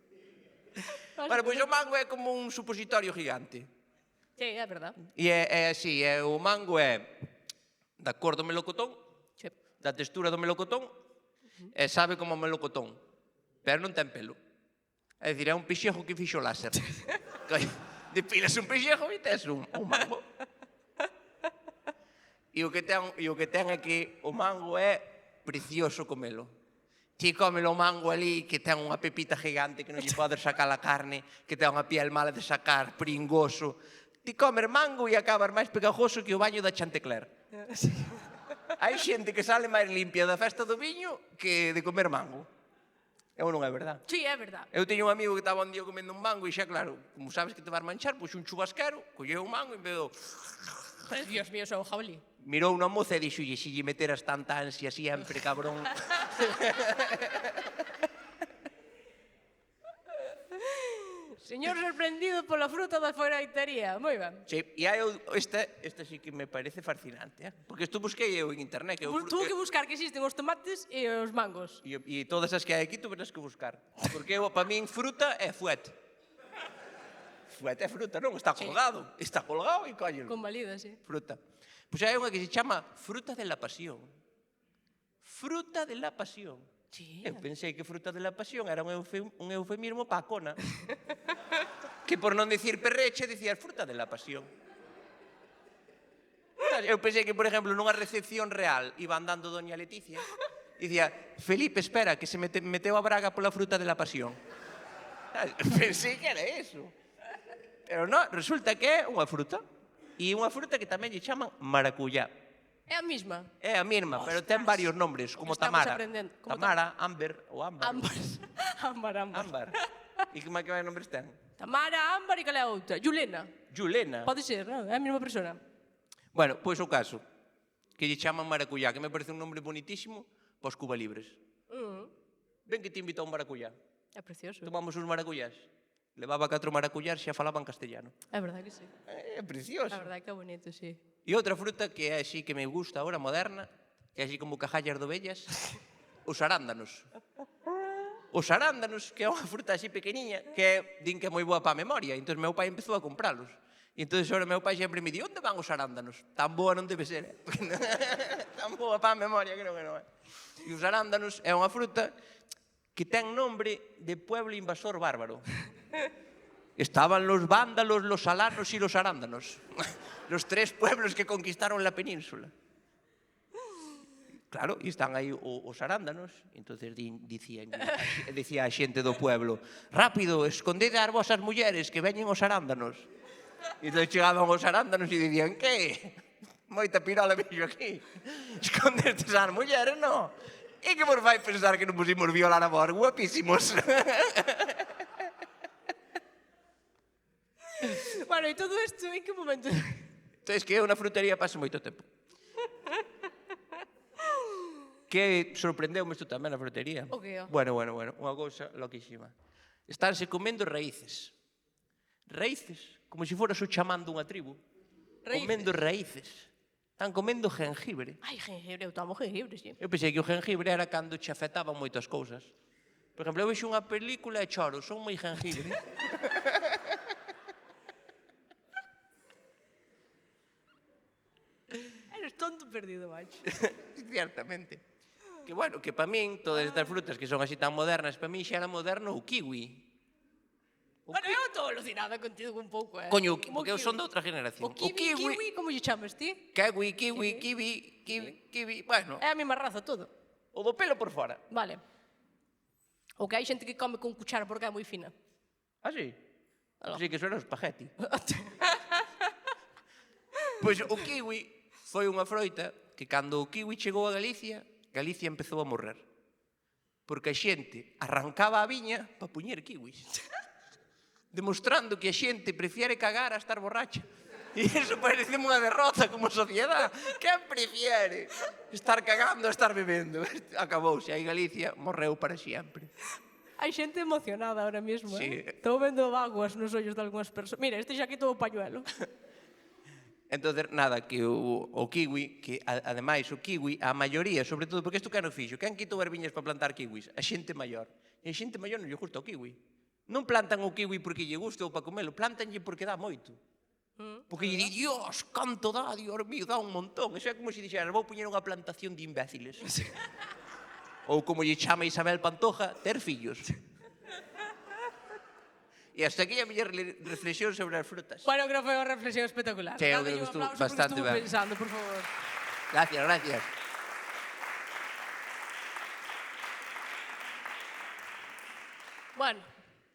Bueno, pois o mango é como un supositorio gigante. Sí, é verdad. E é así, o mango é da cor do melocotón, Sí. da textura do melocotón, e sabe como o melocotón, pero non ten pelo. É dicir, é un pixejo que fixo láser. Depilas un pixejo e tes un mango. E o que ten é que o mango é precioso comelo. Ti comelo o mango ali que ten unha pepita gigante que non lle podes sacar a carne, que ten unha piel mala de sacar, pringoso. Ti comer mango e acabas máis pegajoso que o baño da Chantecler. Hai xente que sale máis limpia da festa do viño que de comer mango. Ou non é verdad? Sí, é verdad. Eu teño un amigo que estaba un día comendo un mango e xa, claro, como sabes que te vas manchar, pois un chubasquero, colleu un mango e empezou... Dios mío, sou jabalí. Mirou unha moza e dixolle, se lle meteras tanta ansia siempre, cabrón. Señor sorprendido pola fruta da froitería. Moi ben. Sí, e hai esta sí que me parece fascinante, porque isto busquei eu en internet. Tuvo que buscar que existen os tomates e os mangos. E todas as que hai aquí tuveras que buscar. Porque para min fruta é fuet. Fuet é fruta, non? Está colgado. Está colgado e collelo. Convalida, sí. Fruta. Pois hai unha que se chama fruta de la pasión. Fruta de la pasión. Sí. Eu pensei que fruta de la pasión era un eufemismo pa cona. Que por non dicir perreche, dicías fruta de la pasión. Eu pensei que, por exemplo, nunha recepción real iba andando doña Leticia e dicía, Felipe, espera, que se meteu a braga pola fruta de la pasión. Pensei que era eso. Pero non, resulta que é unha fruta. E unha fruta que tamén lle chaman maracuyá. É a mesma. É a mesma, pero ten varios nombres, como Estamos Tamara. aprendendo. Como Tamara, Amber ou Ámbar. Ámbar. Ámbar. E que máis nombres ten? Tamara, Ámbar e cal é a outra? Yulena. Yulena. Pode ser, non? É a mesma persona. Bueno, pois o caso, que lle chaman maracuyá, que me parece un nombre bonitísimo pos Cuba Libres. Ven que te invito a un maracuyá. É precioso. Tomamos uns maracuyás. Levaba 4 maracuyás e xa falaban castellano. É verdade que sí. É precioso. É verdade que é bonito, sí. E outra fruta que é así que me gusta ahora, moderna, que é así como cajallas de ovellas, os arándanos. Os arándanos, que é unha fruta así pequeniña, que din que é moi boa para a memoria. Entón, meu pai empezou a compralos. E entón, ahora meu pai sempre me di, onde van os arándanos? Tan boa non debe ser, Tan boa para a memoria, creo que non é. E os arándanos é unha fruta que ten nombre de pueblo invasor bárbaro. Estaban los vándalos, los alanos y los arándanos. Los 3 pueblos que conquistaron la península. Claro, e están aí os arándanos. Entonces dicía a xente do pueblo, rápido, escondede as vosas mulleres que veñen os arándanos. E entón chegaban os arándanos e dicían, que? Moita pirola vexo aquí. Escondestes as mulleres, non? E que vos vai pensar que non pusimos violar a vos? Guapísimos. Bueno, e todo isto, en que momento? Entón, que é unha frutería pasa moito tempo. Que sorprendeume isto tamén na frutería. O que é? Bueno, unha cousa loquísima. Estánse comendo raíces. Raíces, como se foras o chamán dunha tribu. Raíces. Comendo raíces. Están comendo jengibre. Ai, jengibre, eu tomo jengibre, sí. Eu pensei que o jengibre era cando che afectaban moitas cousas. Por exemplo, eu vexo unha película e choro, son moi jengibre. Eres tonto perdido, macho. Ciertamente. Que bueno, que para min, todas estas frutas que son así tan modernas, para min xa era moderno o kiwi. Bueno, eu estou alucinada contigo un pouco, Coño, Como porque eu kiwi. son de outra generación. O kiwi, como lle chamas ti? Kiwi, bueno, É a mesma raza todo. o do pelo por fora. Vale. O que hai xente que come con cuchara porque é moi fina. Ah, sí? Aló. Sí que eso era o espagueti. Pois o kiwi foi unha froita que cando o kiwi chegou a Galicia, Galicia empezou a morrer. Porque a xente arrancaba a viña para puñer kiwis. Demostrando que a xente prefiere cagar a estar borracha. E iso parece unha derrota como sociedade. Quen prefiere estar cagando a estar bebendo? Acabouse, aí Galicia morreu para sempre. Hai xente emocionada ahora mesmo, Sí. Estou vendo vaguas nos ollos de algunhas persoas. Mira, este xa quitou o pañuelo. Entón, nada, que o kiwi, que ademais o kiwi, a maioría, sobre todo, porque isto que non fixo, quen quitou erviñas para plantar kiwis? A xente maior. E a xente maior non lle gusta o kiwi. Non plantan o kiwi porque lle gusta ou para comelo, plantanlle porque dá moito. Porque lle di, Dios, canto dá, Dios mío, dá un montón. Eso é como se dixeras, vou poñer unha plantación de imbéciles. Ou como lle chama Isabel Pantoja, ter fillos. E hasta aquí a miña reflexión sobre as frutas. Bueno, creo que foi unha reflexión espectacular. Sí, eu Dadlle creo que un estuvo aplauso porque bastante estuvo ben. pensando, por favor. Gracias, gracias. Bueno,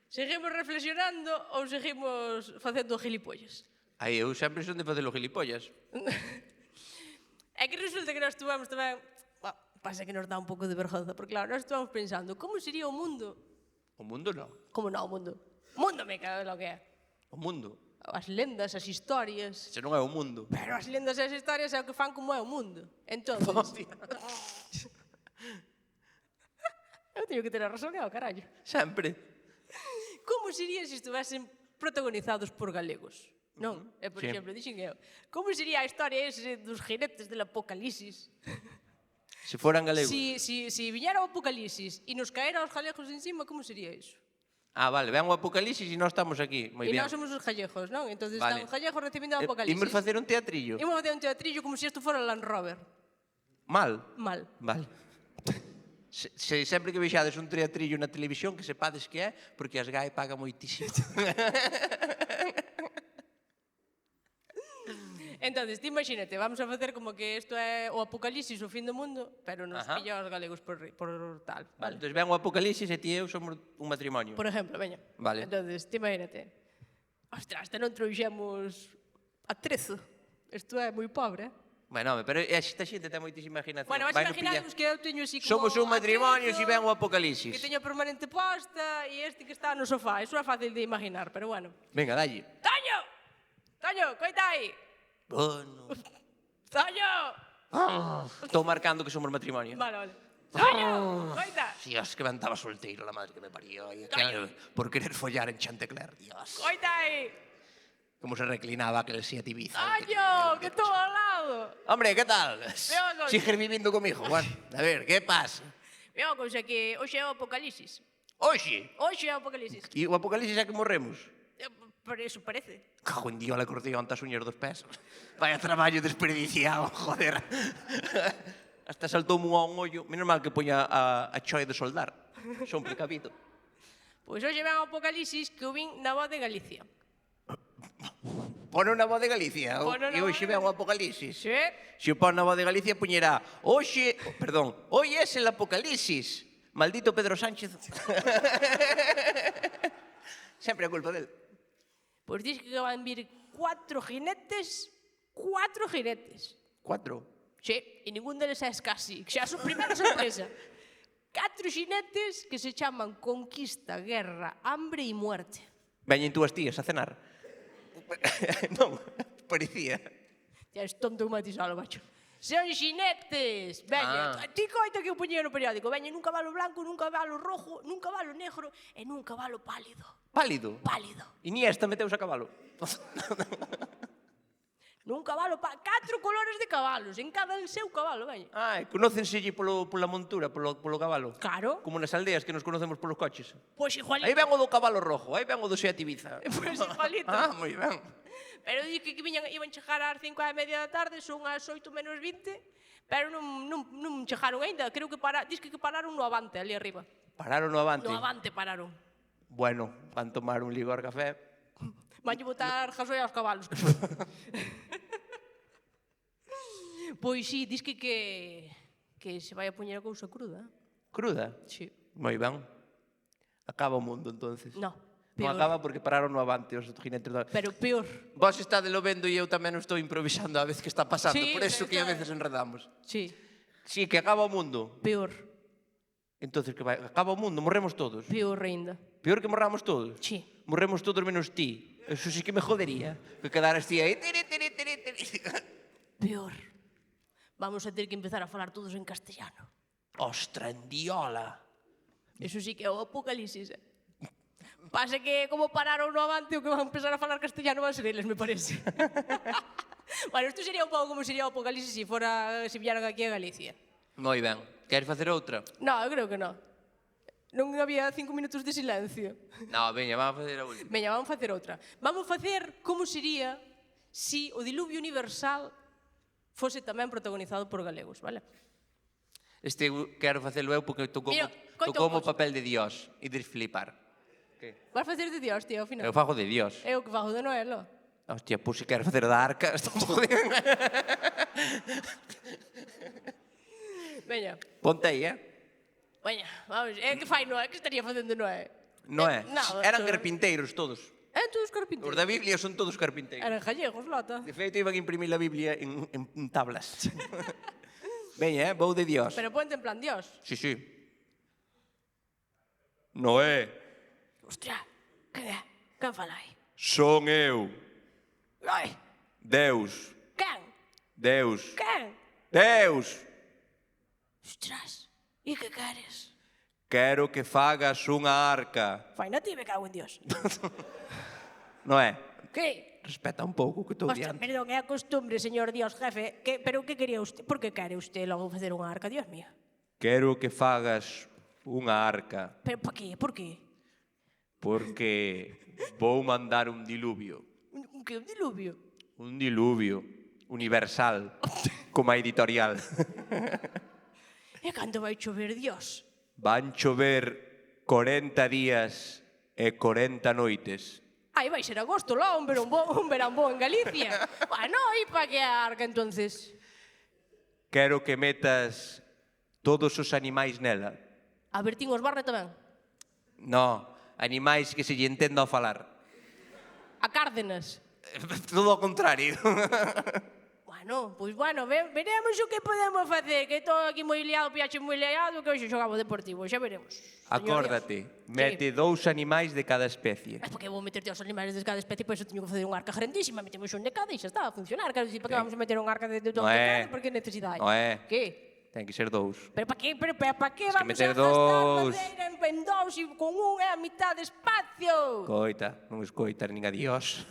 seguimos reflexionando ou seguimos facendo gilipollas? Aí eu sempre son de facer os gilipollas. É que resulta que nós estuvamos tamén... Pasa que nos dá un pouco de vergonza, porque claro, nós estuvamos pensando como sería o mundo. O mundo non. Como non, o mundo? O mundo me cago en lo que é. O mundo. As lendas, as historias... Se non é o mundo. Pero as lendas e as historias é o que fan como é o mundo. Entón... Eu teño que ter a razón, é o carallo. Sempre. Como sería se estuvesen protagonizados por galegos? Non? E, por Sí. exemplo, dixen eu, como sería a historia ese dos jinetes del apocalipsis? Se foran galegos. Si viñera o apocalipsis e nos caera os galegos encima, como sería iso? Ah, vale, ven o apocalipsis e nós estamos aquí. Moi E bien. nós somos os gallegos, non? Entón Vale. están os gallegos recibindo o apocalipsis. Imos facer un teatrillo. Imos facer un teatrillo como se isto fora Land Rover. Mal. Mal. Vale. Se sempre que vexades un teatrillo na televisión, que sepades que é, porque as GAE paga moitísimo. Entón, ti imagínate, vamos a facer como que isto é o apocalipsis, o fin do mundo, pero nos Ajá. pilla os galegos por tal. Vale, entón ven o apocalipsis e ti e eu somos un matrimonio. Por exemplo, veña. Vale. Entonces, ti imagínate. Ostras, te non trouxemos a trezo. Isto é moi pobre, Bueno, home, pero esta xente ten moitísima imaginación. Bueno, Vaino imaginarnos que eu teño así como... Somos un matrimonio atrezo, e ven o apocalipsis. Que teño a permanente posta e este que está no sofá. Iso é fácil de imaginar, pero bueno. Venga, dalle. Toño! Toño, coita aí! Bueno. Toño! Estou marcando que somos matrimonio. Vale, vale. Toño! Coita! Dios, que estaba solteiro, la madre que me parió. Y aquel, por querer follar en Chantecler, Dios. Coita aí! Cómo se reclinaba aquel Seat Ibiza. Toño! Que estou ao lado! Hombre, ¿qué tal? cosa. Sigues vivindo conmigo. Bueno, a ver, ¿qué pasa? Mira unha cousa que hoxe é o apocalipsis. Oxe, Hoxe é o apocalipsis. e o apocalipsis é que morremos. Por eso parece. Cago en Dios, la cortilla ontas uñas dos pés. Vaya traballo desperdiciado, joder. Hasta saltou un ollo. Menos mal que poña a choi de soldar. Son precavido. Pois hoxe ven o apocalipsis que o vin na voz de Galicia. Pone unha voz de Galicia. Pone unha E voz hoxe de ven o apocalipsis. Sí. Se o pon na voz de Galicia, puñerá hoxe, perdón, hoy es el apocalipsis. Maldito Pedro Sánchez. Sempre a culpa del. Pois diz que van vir 4 jinetes. 4 jinetes. 4. Sí, e ningún deles é casi. Que xa é a primeira sorpresa. 4 jinetes que se chaman Conquista, Guerra, Hambre e Muerte. Veñen túas tías a cenar. Non, parecía. Ya es tonto como matizalo, macho. Son xinetes! Veña, ti coita que eu poñía no periódico. Veña nun cabalo blanco, nun cabalo rojo, nun cabalo negro e nun cabalo pálido. Pálido. Pálido. Iniesta meteus a cabalo. Nun cabalo, 4 colores de cabalos, en cada el seu cabalo, veña. Ai, conócenselle pola montura, polo cabalo. Claro. Como nas aldeas que nos conocemos polos coches. Pois igualito. Aí ven o do cabalo rojo, aí ven o do Seat Ibiza. Pois igualito. Ah, moi ben. Pero di que iban chegar ás 5:30 da tarde, son as 8 menos 20, pero non chegaron aínda. Creo que dis que pararon no Avante, ali arriba. Pararon no Avante. No Avante pararon. Bueno, van tomar un ligor café. Vanlle botar gasoil aos cabalos. Pois sí, dis que se vai a poñer a cousa cruda. Cruda? Sí. Moi ben. Acaba o mundo, entonces. No, Non peor. acaba porque pararon no avante os jinetes do... Pero peor. Vos estádelo vendo e eu tamén o estou improvisando a vez que está pasando, Sí, por eso que a está- veces enredamos. Sí, Sí, que acaba o mundo. peor. Entonces, que vai? Acaba o mundo, morremos todos. Peor ainda. Peor que morramos todos. Sí. Morremos todos menos ti. Eso sí que me jodería. Que quedaras ti aí. Peor. Vamos a ter que empezar a falar todos en castellano. Ostra, endiola. Eso sí que é o apocalipsis. Pasa que como pararon no avante o que van a empezar a falar castellano van ser eles, me parece. Bueno, isto sería un pouco como sería o apocalipsis se viñeran aquí a Galicia. Moi ben. Queres facer outra? No, eu creo que non. Non había 5 minutos de silencio. No, veña, vamos a facer a última. Veña, vamos facer outra. Vamos facer como sería si o diluvio universal fose tamén protagonizado por galegos, vale? Este quero facelo eu porque tocou Mira, como coito papel de Dios e de flipar. Vas facer de Dios, tío, ao final. Eu fago de Dios. É o que fago de Noelo. Hostia, pues se quero facer da arca, estamos jodidos. Veña, Ponte aí, veña, vamos. É que fai Noé, que estaría facendo Noé? Non é? Nada, Eran só- carpinteiros todos. Eran todos Os carpinteiros. da Biblia son todos carpinteiros. Eran gallegos, lota. De feito, iban a imprimir a Biblia en tablas. Veña, vou de Dios. Pero ponte en plan Dios. Sí, sí. Noé, Hostia, quen é? Quen fala aí? son eu, Ai, Deus, quen? Deus, Quen? Deus. Ostras, e que queres? Quero que fagas unha arca. Fai na ti, me cago en Dios. Noé, Que? respeta un pouco que estou Ostras, diante. perdón, é a costumbre, señor Dios, jefe. Pero que quería usted? Por que quere usted logo facer unha arca, Dios mío? Quero que fagas unha arca Pero pa qué? Por qué? porque vou mandar un diluvio. Un que? Un diluvio? Un diluvio universal, como a editorial. E cando vai chover, Dios? Van chover 40 días e 40 noites. Aí vai ser agosto, lá, un verán bo en Galicia. Bueno, e pa que a arca, entonces? Quero que metas todos os animais nela. A ver, tin os barre tamén. No, animais que se lle entenda ao falar. A Cárdenas. Todo ao contrario. Bueno, pois veremos o que podemos facer, que estou aquí moi liado, piache moi liado, que hoxe xogamos deportivo, xa veremos. Acórdate, Dios. mete 2 animais de cada especie. Mas porque vou meterte aos animais de cada especie, pois eu teño que facer unha arca grandísima, metemos un de cada e xa está a funcionar. Quero dicir, para que vamos a meter unha arca de todo No de é. cada? Por que necesidade? No é. Que? Ten que ser 2. Pero para que, pa que Tens que vamos meter a gastar dous. madeira en dous e con un é a mitad de espacio? Coita, non escoitar nin a Dios.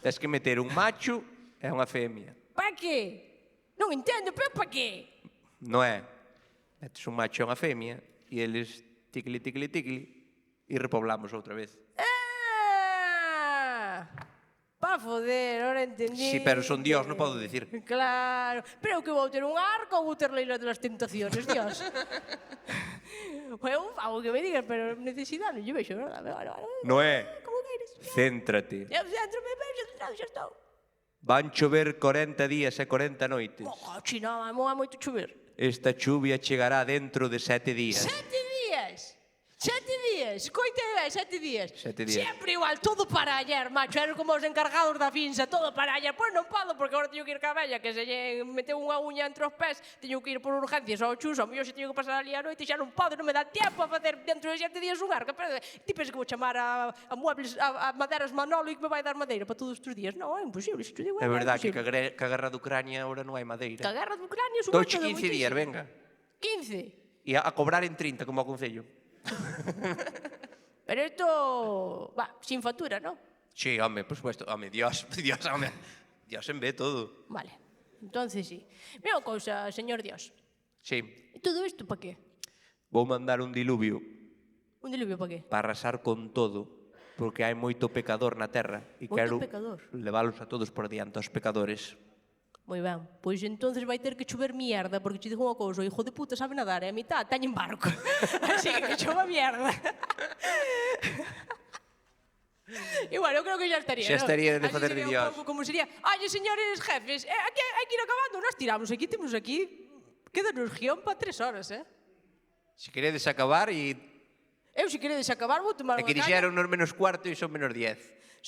Tens que meter un macho e unha femia. Pa que? Non entendo, pero pa que? Non é? Metes un macho e unha femia e eles ticli, ticli, ticli e repoblamos outra vez. Pa foder, ahora entendí. Sí, pero son Dios, non podo dicir. Claro, pero eu que vou ter un arco ou vou ter Leila de las Tentaciones, Dios. Eu fago que me digas, pero necesidade non lle vexo, verdad? Non é? Como queres? Céntrate. Eu centro me vexo, centrado, xa estou. Van chover 40 días e 40 noites. China, vamos a moito chover. Esta chuvia chegará dentro de 7 días. 7 días! 7 días! Coite, 7 días. 7 días. Sempre igual, todo para ayer, macho. Eran como os encargados da finsa, todo para ayer. Pois non podo, porque agora teño que ir ca vella, que se lle meteu unha uña entre os pés, teño que ir por urgencias ao chus, ao mellor se teño que pasar ali a noite, xa non podo, non me dá tempo a facer dentro de 7 días un arca. Pero ti pensas que vou chamar a muebles, a maderas Manolo e que me vai dar madeira para todos estes días? Non, é imposible, isto digo, É verdade que imposible. ca guerra de Ucrania agora non hai Que a madeira. guerra de Ucrania é un Touche método 15 días, moitísimo. venga. 15? E a cobrar en 30, como o Concello. Pero isto, va, sin factura, ¿no? Sí, home, por supuesto. Home, Dios, Dios, home. Dios en ve todo. Vale, entonces sí. Mira unha cousa, señor Dios. Sí. E todo isto para qué? Vou mandar un diluvio Un diluvio para qué? para arrasar con todo, porque hai moito pecador na terra e Moito quero pecador. leválos a todos por diante, aos pecadores. Moi ben, pois entonces vai ter que chover mierda, porque te digo unha cousa, o hijo de puta sabe nadar, e a mitad teñen barco. Así que chova mierda. E bueno, eu creo que xa estaría, Xa estaría de Así facer sería vídeos. un pouco como sería. Oye, señores jefes, aquí hai que ir acabando. Nós tiramos aquí, temos aquí... Quédanos guión para 3 horas, Se queredes acabar e Eu, se queredes acabar, vou tomar é unha que caña. dixeron nos menos cuarto e son menos 10.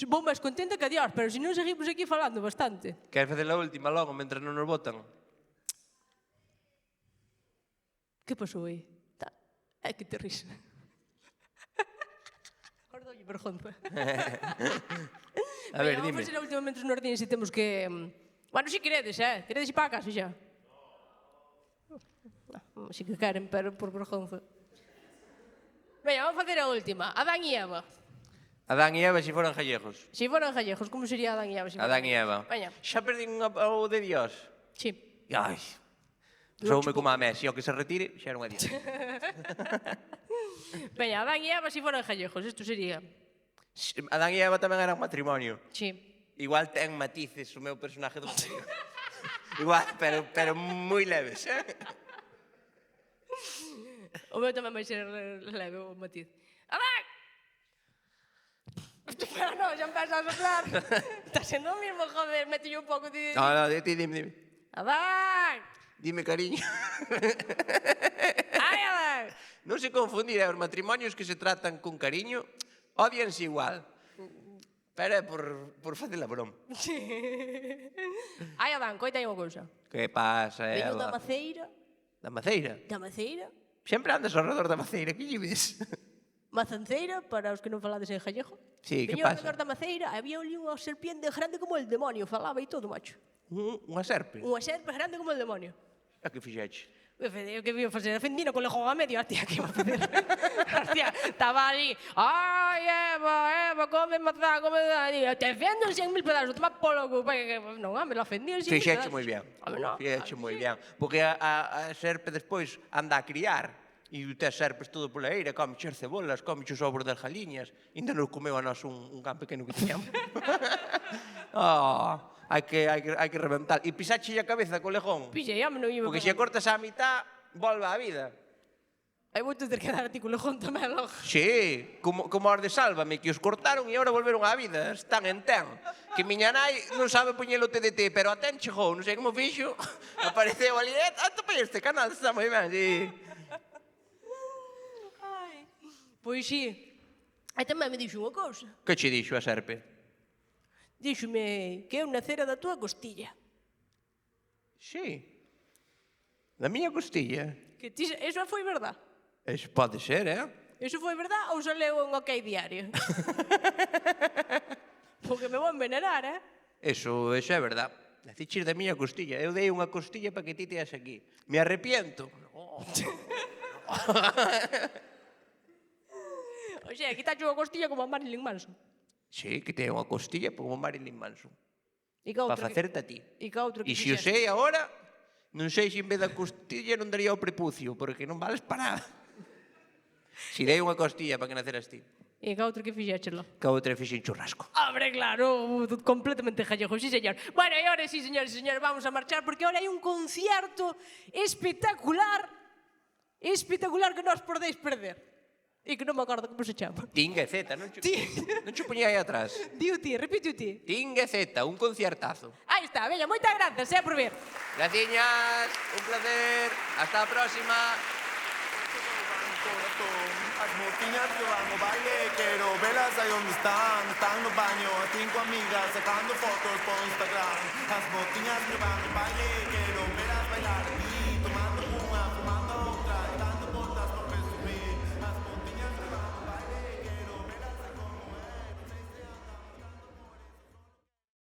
Vou máis contenta que a Dios, pero se non seguimos aquí falando bastante. Queres facer a última logo, mentre non nos botan? Que pasou aí? É que te ris. Gordolle vergonza. A ver, Veña, dime. vamos facer a última mentre nos din se temos que... Bueno, si queredes, Queredes ir para a casa xa? Non, si que queren, pero por vergonza. Veña, vamos facer a última. Adán e Eva. Adán e Eva se foran gallejos. Se foran gallejos, como sería Adán e Eva? Adán e Eva. Veña, Xa perdín o de Dios. sí. Ai, soume como a Messi, o que se retire, xa era un adiós. Veña, Adán e Eva se foran gallejos, isto sería... Adán e Eva tamén eran matrimonio. Sí. Igual ten matices o meu personaje do medio. Igual, pero moi leves, O meu tamén vai ser leve o matiz. Adán! Pero non, xa empeza a soplar. Está sendo o mismo, joder, mételle un pouco de... No, dime. Adán! Dime, cariño. Ai, Adán! Non se confundir, os matrimonios que se tratan con cariño odianse igual. Pero é por facer a broma. Ai, Adán, coita aí unha cousa. Que pasa, Veño Eva? da Maceira. Da Maceira? Da Maceira. Sempre andas ao redor da Maceira, que lle ves? Mazanceira, para os que non falades en gallego. Sí, que Veño ao pasa? redor da Maceira, había ali unha serpiente grande como el demonio, falaba e todo, macho. Unha serpe? Unha serpe grande como el demonio. A que fixeche? Eu que vio facer, ofendino con lejón a medio, hostia, que iba a facer? Hostia, estaba ali, ai, Eva, come mazá, come... Te fendo en 100.000 pedazos, toma polo... Non, me lo ofendí en 100.000 pedazos. Fixeche moi bien. Home, non. Fixeche moi bien. Porque a serpe despois anda a criar. E tes serpes todo pola eira, come as cebolas, come os ovos das galiñas. Ainda nos comeu a nós un can pequeno que tiñamos. Hai que reventar. E pisache a cabeza co lejón. Pixei, home, non iba Porque se a cortas á mitad, volve á vida. Aí vou ter que dar a ti con lejón tamén, logo. Sí, como os de Sálvame, que os cortaron e agora volveron á vida. Están en ten. Que miña nai non sabe poñer o TDT, pero a ten chegou, non sei como fixo. Apareceu ali, atopei este canal, está moi ben, sí. Pois sí. Aí tamén me dixo unha cousa. Que che dixo a serpe? Díxome que eu nacera da túa costilla. Sí. Da miña costilla. Que ti, eso foi verdad? Eso pode ser, Eso foi verdad ou só leo en OK Diario? Porque me vou envenenar, Eso é verdad. Naciches da miña costilla. Eu dei unha costilla para que ti teas aquí. Me arrepiento. Oxe, aquí está unha costilla como a Marilyn Manson. Sí, que ten unha costilla como Marilyn Manson. E que Para outro facerte a ti. E que outro que E se o fixeste? sei agora, non sei se en vez da costilla non daría o prepucio, porque non vales para nada. Si dei unha costilla para que naceras ti. E que outro que fixéchelo? Que a outra fixen churrasco. Hombre, claro, completamente gallego, sí, señor. Bueno, e ahora sí, señores e señores, vamos a marchar porque ahora hai un concierto espectacular que non os podeis perder. E que non me acordo como se chama. Tinga e Zeta, non che poñía aí atrás. Diu ti, repite ti. Tinga e Zeta, un conciertazo. Aí está, veña, moitas grazas, por ver. Graciñas, un placer. Hasta a próxima. Las motinas que van no baile, quiero verlas ahí donde están en los baños, 5 amigas sacando fotos por Instagram. Las motinas que van no baile, quiero verlas bailar aquí, tomando una